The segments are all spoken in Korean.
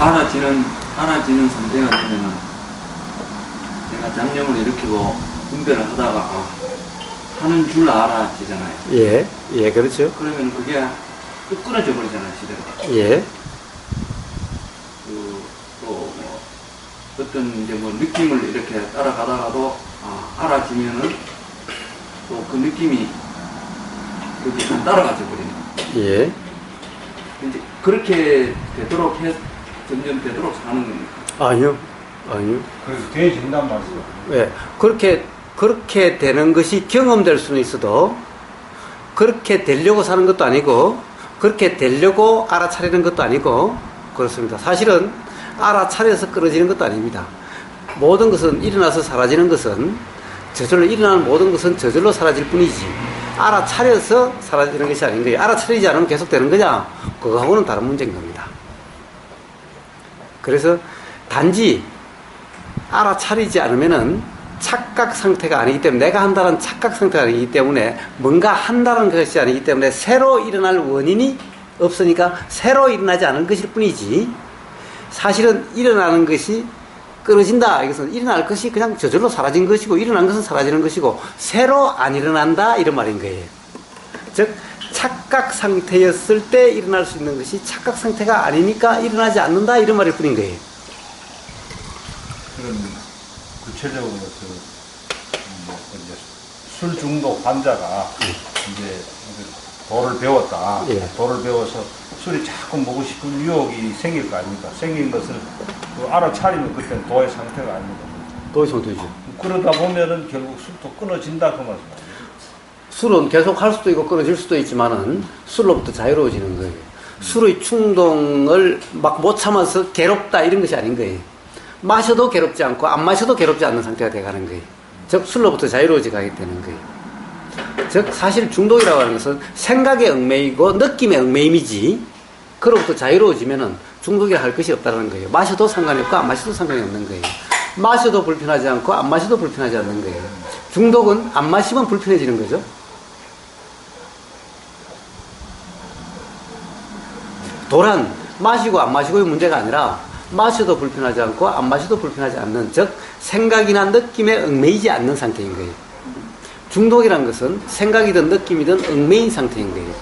알아지는 상태가 되면은 내가 잡념을 일으키고 분별을 하다가 하는 줄 알아지잖아요. 예, 예, 그렇죠. 그러면 그게 뚝 끊어져 버리잖아요, 시대가. 예, 또 어떤 이제 뭐 느낌을 이렇게 따라가다가도 알아지면은 또 그 느낌이 그게 안 따라가져 버리는. 예. 이제 그렇게 점점 되도록 사는 겁니다. 아니요, 아니요. 그래서 되어진단 말이죠. 예, 그렇게 되는 것이 경험될 수는 있어도, 그렇게 되려고 사는 것도 아니고, 그렇게 되려고 알아차리는 것도 아니고, 그렇습니다. 사실은 알아차려서 끊어지는 것도 아닙니다. 모든 것은 일어나서 사라지는 것은, 저절로 일어나는 모든 것은 저절로 사라질 뿐이지, 알아차려서 사라지는 것이 아닌 거예요. 알아차리지 않으면 계속 되는 거냐? 그거하고는 다른 문제인 겁니다. 그래서 단지 알아차리지 않으면은 착각 상태가 아니기 때문에, 내가 한다는 착각 상태가 아니기 때문에, 뭔가 한다는 것이 아니기 때문에 새로 일어날 원인이 없으니까 새로 일어나지 않을 것일 뿐이지, 사실은 일어나는 것이 끊어진다, 이것은 일어날 것이 그냥 저절로 사라진 것이고, 일어난 것은 사라지는 것이고, 새로 안 일어난다, 이런 말인 거예요. 즉 착각 상태였을 때 일어날 수 있는 것이 착각 상태가 아니니까 일어나지 않는다, 이런 말일 뿐인 거예요. 그런 구체적으로 이제 술 중독 환자가 이제 도를 배웠다. 예. 도를 배워서 술이 자꾸 먹고 싶은 유혹이 생길 거 아닙니까? 생긴 것을 알아차리면 그때는 도의 상태가 아닙니다. 도의 상태죠. 그러다 보면은 결국 술도 끊어진다 그 말씀이에요. 술은 계속 할 수도 있고 끊어질 수도 있지만은 술로부터 자유로워지는 거예요. 술의 충동을 막 못 참아서 괴롭다, 이런 것이 아닌 거예요. 마셔도 괴롭지 않고 안 마셔도 괴롭지 않는 상태가 돼가는 거예요. 즉 술로부터 자유로워져 가게 되는 거예요. 즉 사실 중독이라고 하는 것은 생각에 얽매이고 느낌에 얽매임이지, 그로부터 자유로워지면은 중독이라 할 것이 없다는 거예요. 마셔도 상관이 없고 안 마셔도 상관이 없는 거예요. 마셔도 불편하지 않고 안 마셔도 불편하지 않는 거예요. 중독은 안 마시면 불편해지는 거죠. 도란 마시고 안 마시고의 문제가 아니라 마셔도 불편하지 않고 안 마셔도 불편하지 않는, 즉 생각이나 느낌에 얽매이지 않는 상태인 거예요. 중독이란 것은 생각이든 느낌이든 얽매인 상태인 거예요.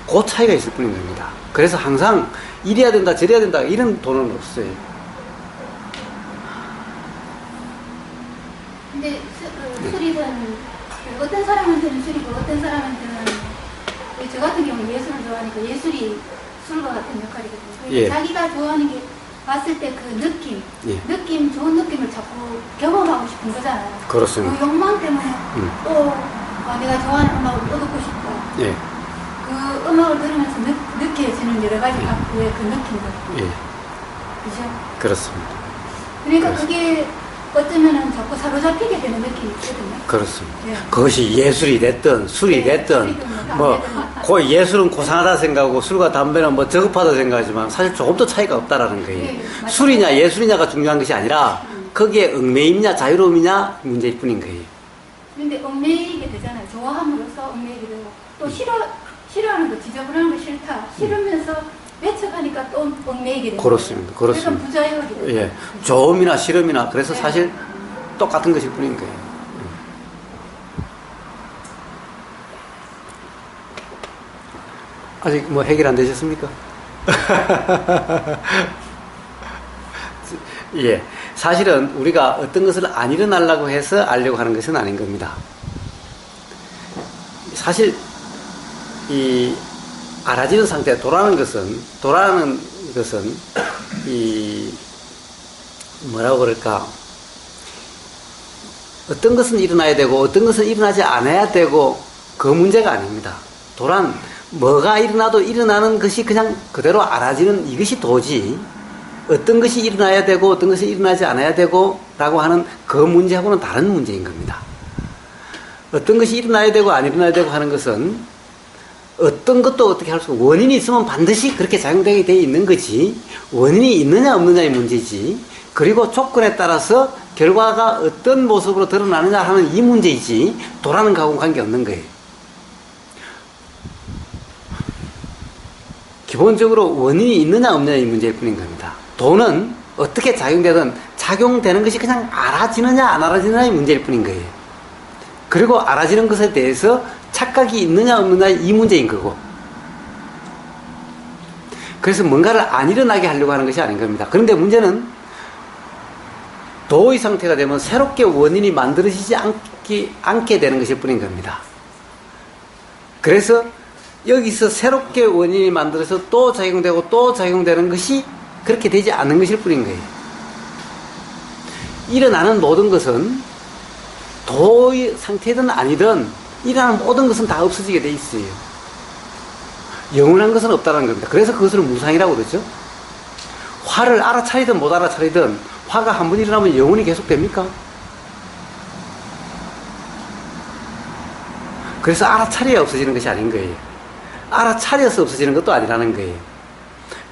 그 차이가 있을 뿐인 겁니다. 그래서 항상 이래야 된다 저래야 된다 이런 도는 없어요. 근데 술이든 어떤 사람한테는 술이고 어떤 사람한테는, 저 같은 경우는 예술을 좋아하니까 예술이 술과 같은 역할이거든요. 예. 자기가 좋아하는 게 봤을 때 그 느낌, 예. 좋은 느낌을 자꾸 경험하고 싶은 거잖아요. 그렇습니다. 그 욕망 때문에 또 내가 좋아하는 음악을 또 듣고 싶고, 예. 그 음악을 들으면서 느껴지는 여러 가지 각도의 그 느낌들. 예. 그죠? 그렇습니다. 그러니까 그렇습니다. 그게 어쩌면은 자꾸 사로잡히게 되는 느낌이 있거든요. 그렇습니다. 예. 그것이 예술이 됐든 술이 됐든 예술은 고상하다 생각하고 술과 담배는 뭐 저급하다 생각하지만 사실 조금 더 차이가 없다라는 거예요. 네, 술이냐 예술이냐가 중요한 것이 아니라 거기에 얽매임이냐 자유로움이냐 문제일 뿐인 거예요. 그런데 얽매이게 되잖아요. 좋아함으로써 얽매이게 되고, 또 싫어하는 거, 지저분한 거 싫다, 싫으면서 배척하니까 또 얽매이게 되고. 그렇습니다. 그렇습니다. 그러니까 부자유하게 되죠. 예, 좋음이나 싫음이나 그래서 네. 사실 똑같은 것일 뿐인 거예요. 아직 뭐 해결 안 되셨습니까? 예, 사실은 우리가 어떤 것을 안 일어나려고 해서 알려고 하는 것은 아닌 겁니다. 사실 이 알아지는 상태, 도라는 것은 이 뭐라고 그럴까, 어떤 것은 일어나야 되고 어떤 것은 일어나지 않아야 되고 그 문제가 아닙니다. 도란 뭐가 일어나도 일어나는 것이 그냥 그대로 알아지는 이것이 도지, 어떤 것이 일어나야 되고 어떤 것이 일어나지 않아야 되고 라고 하는 그 문제하고는 다른 문제인 겁니다. 어떤 것이 일어나야 되고 안 일어나야 되고 하는 것은 어떤 것도 어떻게 할 수 없고, 원인이 있으면 반드시 그렇게 작용되게 되어 있는 거지, 원인이 있느냐 없느냐의 문제지, 그리고 조건에 따라서 결과가 어떤 모습으로 드러나느냐 하는 이 문제이지 도라는 거하고는 관계없는 거예요. 기본적으로 원인이 있느냐 없느냐의 문제일 뿐인 겁니다. 돈은 어떻게 작용되든 작용되는 것이 그냥 알아지느냐 안 알아지느냐의 문제일 뿐인 거예요. 그리고 알아지는 것에 대해서 착각이 있느냐 없느냐 이 문제인 거고. 그래서 뭔가를 안 일어나게 하려고 하는 것이 아닌 겁니다. 그런데 문제는 도의 상태가 되면 새롭게 원인이 만들어지지 않게 되는 것일 뿐인 겁니다. 그래서 여기서 새롭게 원인이 만들어서 또 작용되고 또 작용되는 것이 그렇게 되지 않는 것일 뿐인 거예요. 일어나는 모든 것은 도의 상태든 아니든 일어나는 모든 것은 다 없어지게 돼 있어요. 영원한 것은 없다는 겁니다. 그래서 그것을 무상이라고 그러죠. 화를 알아차리든 못 알아차리든 화가 한 번 일어나면 영원히 계속됩니까? 그래서 알아차려야 없어지는 것이 아닌 거예요. 알아차려서 없어지는 것도 아니라는 거예요.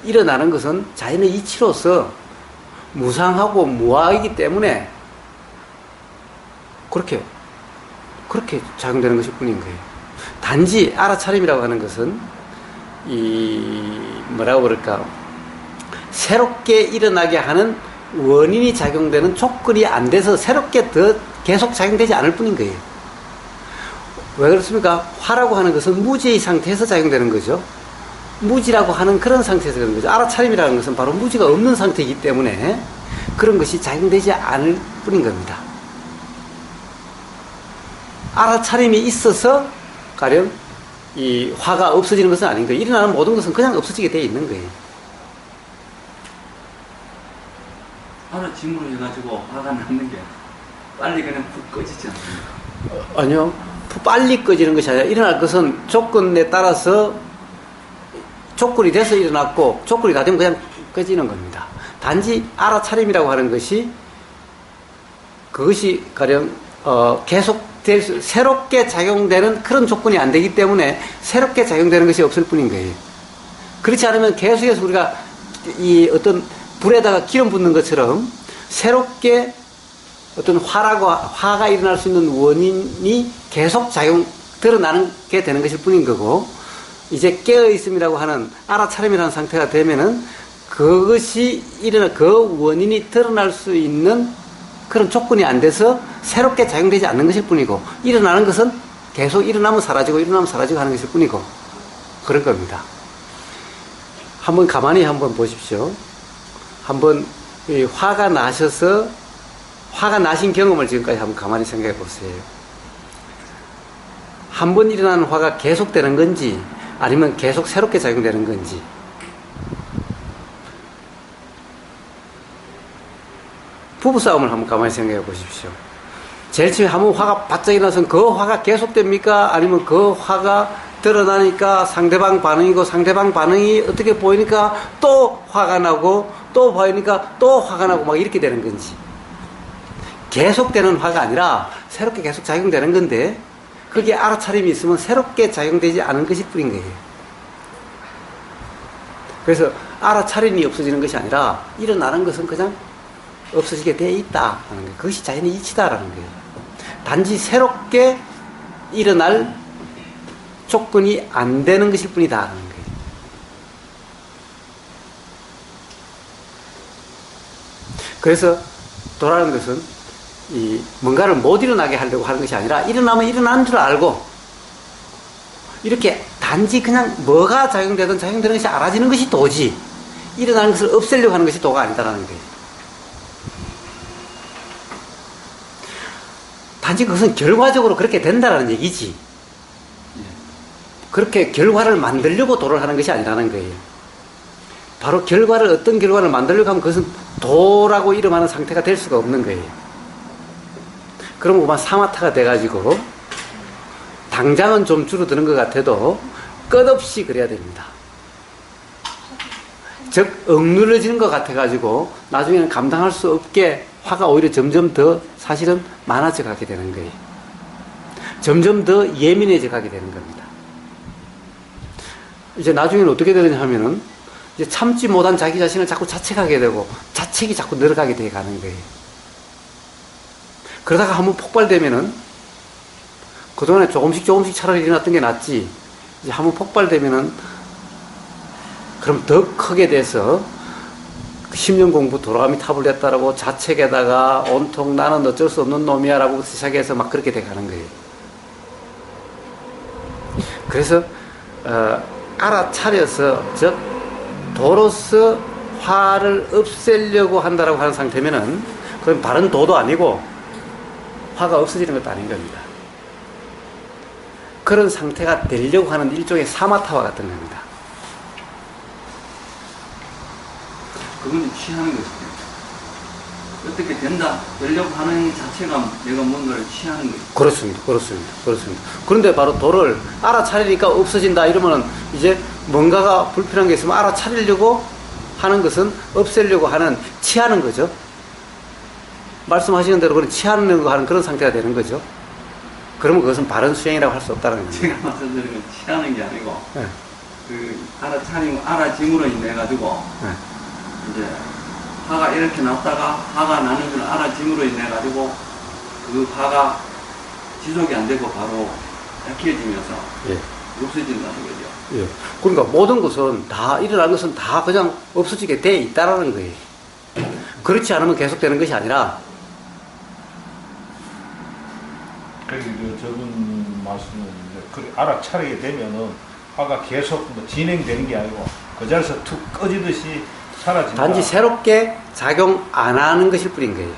일어나는 것은 자연의 이치로서 무상하고 무아이기 때문에 그렇게 작용되는 것일 뿐인 거예요. 단지 알아차림이라고 하는 것은 뭐라고 그럴까, 새롭게 일어나게 하는 원인이 작용되는 조건이 안 돼서 새롭게 더 계속 작용되지 않을 뿐인 거예요. 왜 그렇습니까? 화라고 하는 것은 무지의 상태에서 작용되는 거죠. 무지라고 하는 그런 상태에서 그런 거죠. 알아차림이라는 것은 바로 무지가 없는 상태이기 때문에 그런 것이 작용되지 않을 뿐인 겁니다. 알아차림이 있어서 가령 이 화가 없어지는 것은 아닌 거예요. 일어나는 모든 것은 그냥 없어지게 되어 있는 거예요. 알아짐으로 해가지고 화가 나는 게 빨리 그냥 푹 꺼지지 않습니까? 아니요. 빨리 꺼지는 것이 아니라 일어날 것은 조건에 따라서 조건이 돼서 일어났고 조건이 다 되면 그냥 꺼지는 겁니다. 단지 알아차림이라고 하는 것이 그것이 가령 새롭게 작용되는 그런 조건이 안 되기 때문에 새롭게 작용되는 것이 없을 뿐인 거예요. 그렇지 않으면 계속해서 우리가 이 어떤 불에다가 기름 붓는 것처럼 새롭게 어떤 화가 일어날 수 있는 원인이 계속 드러나게 되는 것일 뿐인 거고, 이제 깨어있음이라고 하는 알아차림이라는 상태가 되면은 그것이 그 원인이 드러날 수 있는 그런 조건이 안 돼서 새롭게 작용되지 않는 것일 뿐이고, 일어나는 것은 계속 일어나면 사라지고 하는 것일 뿐이고, 그런 겁니다. 한번 가만히 한번 보십시오. 한번 화가 나신 경험을 지금까지 한번 가만히 생각해 보세요. 한 번 일어나는 화가 계속되는 건지 아니면 계속 새롭게 작용되는 건지. 부부싸움을 한번 가만히 생각해 보십시오. 제일 처음에 한번 화가 바짝 일어나서 그 화가 계속됩니까? 아니면 그 화가 드러나니까 상대방 반응이고 상대방 반응이 어떻게 보이니까 또 화가 나고 또 보이니까 또 화가 나고 막 이렇게 되는 건지. 계속되는 화가 아니라 새롭게 계속 작용되는 건데 거기에 알아차림이 있으면 새롭게 작용되지 않은 것일 뿐인 거예요. 그래서 알아차림이 없어지는 것이 아니라 일어나는 것은 그냥 없어지게 되어 있다 하는 거예요. 그것이 자연의 이치다라는 거예요. 단지 새롭게 일어날 조건이 안 되는 것일 뿐이다 하는 거예요. 그래서 도라는 것은 뭔가를 못 일어나게 하려고 하는 것이 아니라 일어나면 일어나는 줄 알고 이렇게 단지 그냥 뭐가 작용되든 작용되는 것이 알아지는 것이 도지, 일어나는 것을 없애려고 하는 것이 도가 아니다라는 거예요. 단지 그것은 결과적으로 그렇게 된다라는 얘기지, 그렇게 결과를 만들려고 도를 하는 것이 아니라는 거예요. 바로 어떤 결과를 만들려고 하면 그것은 도라고 이름하는 상태가 될 수가 없는 거예요. 그럼 그만 사마타가 돼가지고 당장은 좀 줄어드는 것 같아도 끝없이 그래야 됩니다. 즉 억눌러지는 것 같아가지고 나중에는 감당할 수 없게 화가 오히려 점점 더 사실은 많아져 가게 되는 거예요. 점점 더 예민해져 가게 되는 겁니다. 이제 나중에는 어떻게 되느냐 하면은 이제 참지 못한 자기 자신을 자꾸 자책하게 되고 자책이 자꾸 늘어가게 돼 가는 거예요. 그러다가 한번 폭발되면은 그동안에 조금씩 차라리 일어났던 게 낫지, 이제 한번 폭발되면은 그럼 더 크게 돼서 10년 공부 돌아가미 타불렸다라고 자책에다가 온통 나는 어쩔 수 없는 놈이야라고 시작해서 막 그렇게 돼가는 거예요. 그래서 알아차려서 즉 도로서 화를 없애려고 한다라고 하는 상태면은 그건 바른 도도 아니고 화가 없어지는 것도 아닌 겁니다. 그런 상태가 되려고 하는 일종의 사마타와 같은 겁니다. 그건 취하는 것이죠. 어떻게 되려고 하는 자체가 내가 뭔가를 취하는 거죠. 그렇습니다. 그런데 바로 도를 알아차리니까 없어진다 이러면은 이제 뭔가가 불필요한 게 있으면 알아차리려고 하는 것은 없애려고 하는 취하는 거죠. 말씀하시는 대로 그런 취하는 거 하는 그런 상태가 되는 거죠. 그러면 그것은 바른 수행이라고 할 수 없다는 겁니다. 제가 말씀드린 건 취하는 게 아니고 네. 그 알아차리고 알아짐으로 인해 가지고 네. 이제 화가 이렇게 났다가 화가 나는 걸 알아짐으로 인해 가지고 그 화가 지속이 안 되고 바로 약해지면서 예. 없어진다는 거죠. 예. 그러니까 모든 것은 다 일어난 것은 다 그냥 없어지게 돼 있다라는 거예요. 그렇지 않으면 계속되는 것이 아니라 그리고 저분 말씀은 이제 알아차리게 되면은 화가 계속 뭐 진행되는 게 아니고 그 자리에서 툭 꺼지듯이 사라진다. 단지 새롭게 작용 안 하는 것일 뿐인 거예요.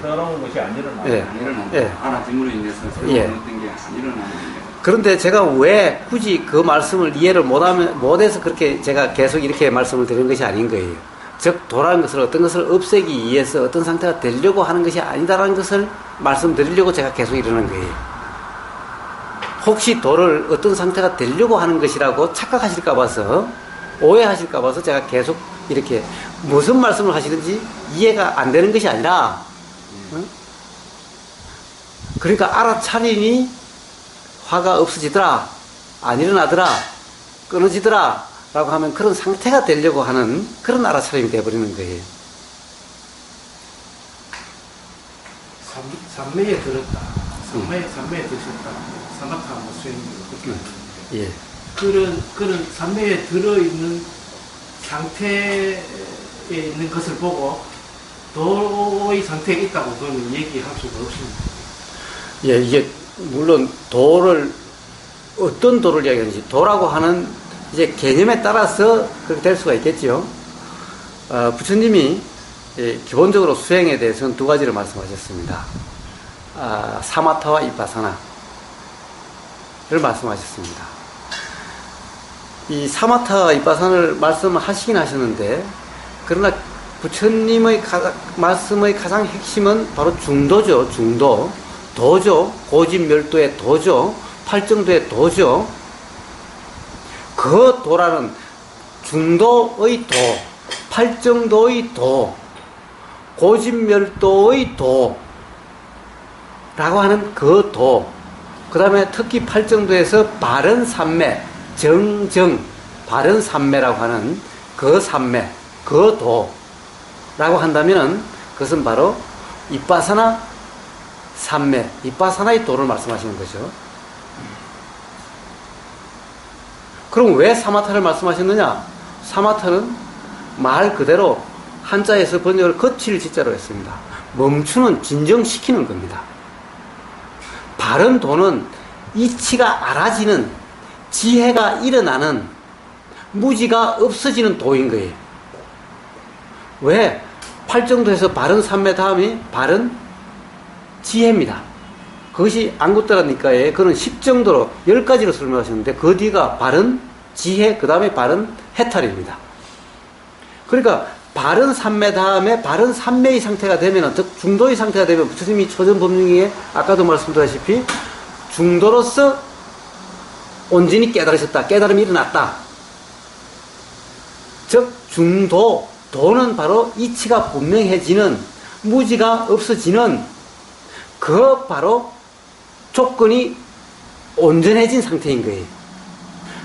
새로운 것이 안 일어나. 예. 안 일어나는 예. 알아짐으로 인해서 새로운 예. 어떤 게 안 일어나는 거예요. 그런데 제가 왜 굳이 그 말씀을 이해를 못해서 그렇게 제가 계속 이렇게 말씀을 드리는 것이 아닌 거예요. 즉, 도라는 것을 어떤 것을 없애기 위해서 어떤 상태가 되려고 하는 것이 아니다라는 것을 말씀드리려고 제가 계속 이러는 거예요. 혹시 도를 어떤 상태가 되려고 하는 것이라고 착각하실까 봐서, 오해하실까 봐서 제가 계속 이렇게 무슨 말씀을 하시는지 이해가 안 되는 것이 아니라, 응? 그러니까 알아차리니 화가 없어지더라, 안 일어나더라, 끊어지더라 라고 하면 그런 상태가 되려고 하는 그런 알아차림이 되어버리는 거예요. 삼매에 들었다. 삼매에 드셨다. 사마타 뭐 수행으로 그렇게 예. 그런 삼매에 들어있는 상태에 있는 것을 보고 도의 상태에 있다고 그는 얘기할 수가 없습니다. 예, 이게 물론 도를 어떤 도를 이야기하는지 도라고 하는 이제 개념에 따라서 그렇게 될 수가 있겠죠. 부처님이 기본적으로 수행에 대해서는 두 가지를 말씀하셨습니다. 사마타와 이빠사나를 말씀하셨습니다. 이 사마타와 이빠사나를 말씀하시긴 하셨는데, 그러나 부처님의 말씀의 가장 핵심은 바로 중도죠. 중도. 도죠. 고집멸도의 도죠. 팔정도의 도죠. 그 도라는 중도의 도, 팔정도의 도, 고집멸도의 도라고 하는 그 도, 그 다음에 특히 팔정도에서 바른 삼매, 정정, 바른 삼매라고 하는 그 삼매, 그 도라고 한다면 그것은 바로 이빠사나 삼매, 이빠사나의 도를 말씀하시는 거죠. 그럼 왜 사마타를 말씀하셨느냐? 사마타는 말 그대로 한자에서 번역을 거칠 지자로 했습니다. 멈추는, 진정시키는 겁니다. 바른 도는 이치가 알아지는, 지혜가 일어나는, 무지가 없어지는 도인 거예요. 왜? 팔정도에서 바른 삼매 다음이 바른 지혜입니다. 그것이 안구따라니까에 그는 10정도로 10가지로 설명하셨는데 그 뒤가 바른 지혜, 그 다음에 바른 해탈입니다. 그러니까 바른 삼매 다음에 바른 삼매의 상태가 되면, 즉 중도의 상태가 되면 부처님이 초전법륜에 아까도 말씀드렸다시피 중도로서 온전히 깨달으셨다, 깨달음이 일어났다. 즉 중도, 도는 바로 이치가 분명해지는, 무지가 없어지는 그 바로 조건이 온전해진 상태인 거예요.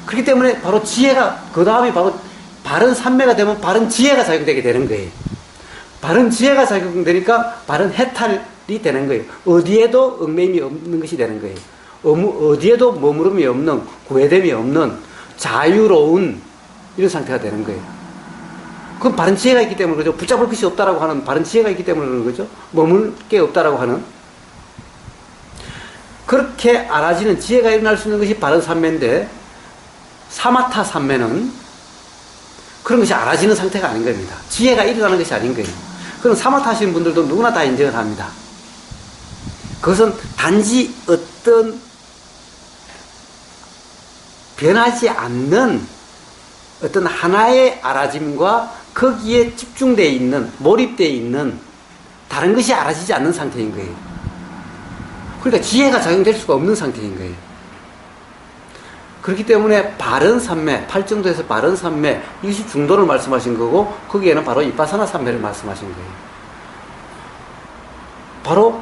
그렇기 때문에 바로 지혜가, 그 다음에 바로 바른 삼매가 되면 바른 지혜가 작용되게 되는 거예요. 바른 지혜가 작용되니까 바른 해탈이 되는 거예요. 어디에도 얽매임이 없는 것이 되는 거예요. 어디에도 머무름이 없는, 구애됨이 없는 자유로운 이런 상태가 되는 거예요. 그건 바른 지혜가 있기 때문에 그죠. 붙잡을 것이 없다라고 하는 바른 지혜가 있기 때문에 그런 거죠. 머물 게 없다라고 하는. 그렇게 알아지는 지혜가 일어날 수 있는 것이 바른 삼매인데, 사마타 삼매는 그런 것이 알아지는 상태가 아닌 겁니다. 지혜가 일어나는 것이 아닌 거예요. 그럼 사마타 하시는 분들도 누구나 다 인정을 합니다. 그것은 단지 어떤 변하지 않는 어떤 하나의 알아짐과 거기에 집중되어 있는, 몰입되어 있는 다른 것이 알아지지 않는 상태인 거예요. 그러니까 지혜가 작용될 수가 없는 상태인 거예요. 그렇기 때문에 바른 삼매, 8정도에서 바른 삼매, 이것이 중도를 말씀하신 거고, 거기에는 바로 이빠사나 삼매를 말씀하신 거예요. 바로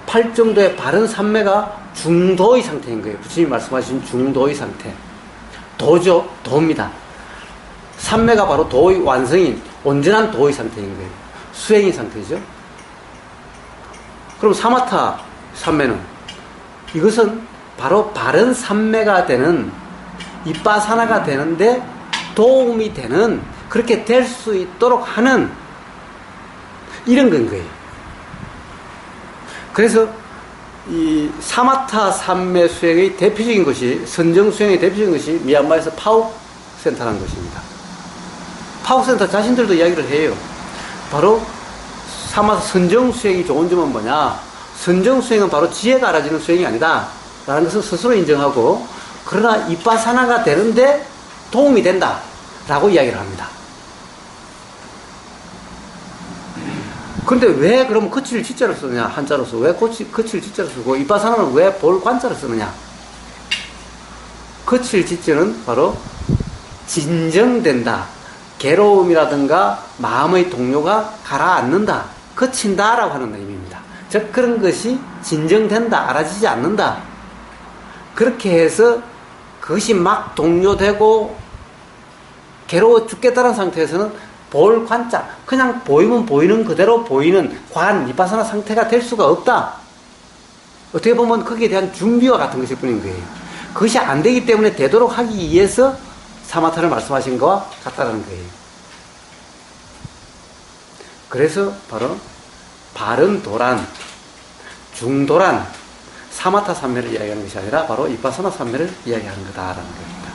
8정도의 바른 삼매가 중도의 상태인 거예요. 부처님이 말씀하신 중도의 상태. 도죠, 도입니다. 삼매가 바로 도의 완성인, 온전한 도의 상태인 거예요. 수행의 상태죠. 그럼 사마타 삼매는, 이것은 바로 바른 삼매가 되는, 이빠사나가 되는데 도움이 되는, 그렇게 될 수 있도록 하는 이런 건 거예요. 그래서 이 사마타 삼매 수행의 대표적인 것이, 선정 수행의 대표적인 것이 미얀마에서 파욱 센터라는 것입니다. 파욱 센터 자신들도 이야기를 해요. 바로 사마타 선정 수행이 좋은 점은 뭐냐? 선정 수행은 바로 지혜가 알아지는 수행이 아니다 라는 것을 스스로 인정하고, 그러나 이빠사나가 되는데 도움이 된다 라고 이야기를 합니다. 그런데 왜 그러면 거칠 지자를 쓰느냐? 한자로서. 왜 거칠 지자를 쓰고 이빠사나는 왜 볼 관자를 쓰느냐? 거칠 지자는 바로 진정된다, 괴로움이라든가 마음의 동요가 가라앉는다, 거친다 라고 하는 의미입니다. 즉 그런 것이 진정된다, 알아지지 않는다. 그렇게 해서 그것이 막 동요되고 괴로워 죽겠다는 상태에서는 볼 관자, 그냥 보이면 보이는 그대로 보이는 관, 이빠사나 상태가 될 수가 없다. 어떻게 보면 거기에 대한 준비와 같은 것일 뿐인 거예요. 그것이 안 되기 때문에 되도록 하기 위해서 사마타를 말씀하신 것과 같다는 거예요. 그래서 바로 바른 도란, 중도란, 사마타 삼매를 이야기하는 것이 아니라 바로 이빠사나 삼매를 이야기하는 거다라는 겁니다.